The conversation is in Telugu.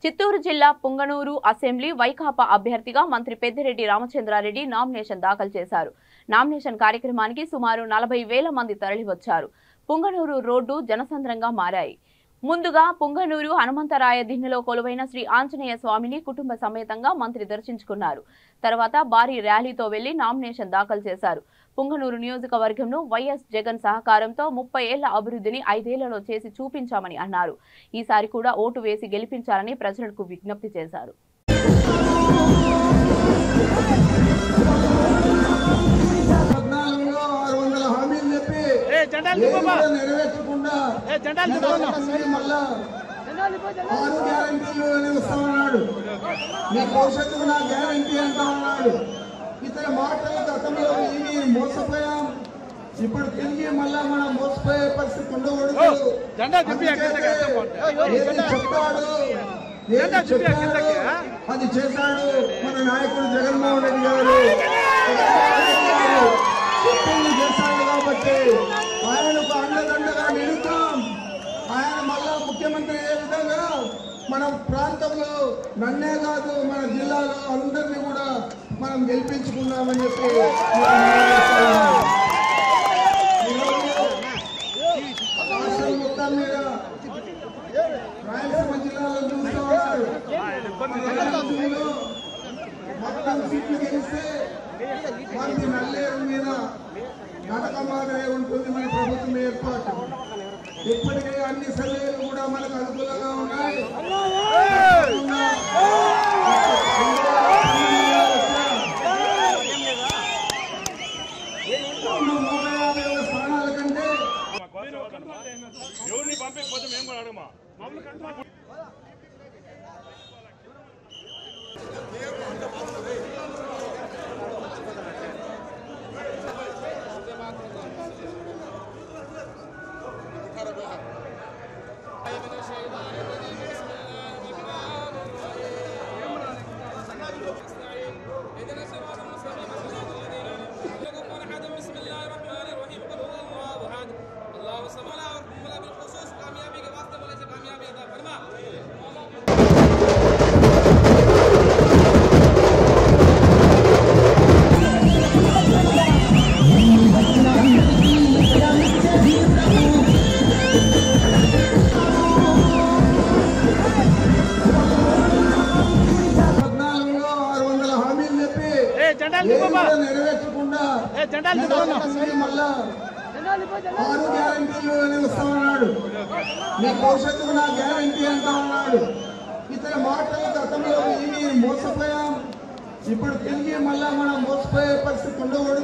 చిత్తూరు జిల్లా పుంగనూరు అసెంబ్లీ వైకాపా అభ్యర్థిగా మంత్రి పెద్దిరెడ్డి రామచంద్రారెడ్డి నామినేషన్ దాఖలు చేశారు. నామినేషన్ కార్యక్రమానికి సుమారు 40,000 మంది తరలివచ్చారు. పుంగనూరు రోడ్డు జనసంద్రంగా మారాయి. ముందుగా పుంగనూరు హనుమంతరాయ దిన్నెలో కొలువైన శ్రీ ఆంజనేయ స్వామిని కుటుంబ సమేతంగా మంత్రి దర్శించుకున్నారు. తర్వాత భారీ ర్యాలీతో వెళ్లి నామినేషన్ దాఖలు చేశారు. పుంగనూరు నియోజకవర్గంను వైఎస్ జగన్ సహకారంతో 30 ఏళ్ల అభివృద్ధిని 5 ఏళ్లలో చేసి చూపించామని అన్నారు. ఈసారి కూడా ఓటు వేసి గెలిపించాలని ప్రజలకు విజ్ఞప్తి చేశారు. ఇతర మాటలు గతంలో మోసపోయాం, ఇప్పుడు తిరిగి మళ్ళా మనం మోసపోయే పరిస్థితి ఉండకూడదు. అది చేశాడు మన నాయకుడు జగన్మోహన్ రెడ్డి గారు. చెప్పింది చేశాడు కాబట్టి ఆయనకు అండదండగా నిలుస్తాం. ఆయన మళ్ళా ముఖ్యమంత్రి అయ్యే విధంగా మన ప్రాంతంలో నన్నే కాదు మన జిల్లాలో అందరినీ కూడా మనం గెలిపించుకున్నామని చెప్పి రాష్ట్రం మొత్తం మీద రాయలసీమ జిల్లాలో చూస్తున్నారు. మొత్తం సీట్లు గెలిస్తే వారికి నల్లేరు మీద నాటక మాదిరే ఉంటుంది మన ప్రభుత్వం ఏర్పాటు. ఇప్పటికే అన్ని సర్వేలు కూడా మనకు అనుకూలంగా ఉన్నాయి. 150 స్థానాల కంటే ఎవరిని పంపించకపోతే మేము కూడా అడగమా. నెరవేర్చకుండా మళ్ళా 6 గ్యారంటీలు అని వస్తామన్నాడు. మీ భవిష్యత్తుకు నా గ్యారంటీ అంటా ఉన్నాడు. ఇతర మాటలు గతంలో మోసపోయాం, ఇప్పుడు తిరిగి మళ్ళా మనం మోసపోయే పరిస్థితి ఉండకూడదు.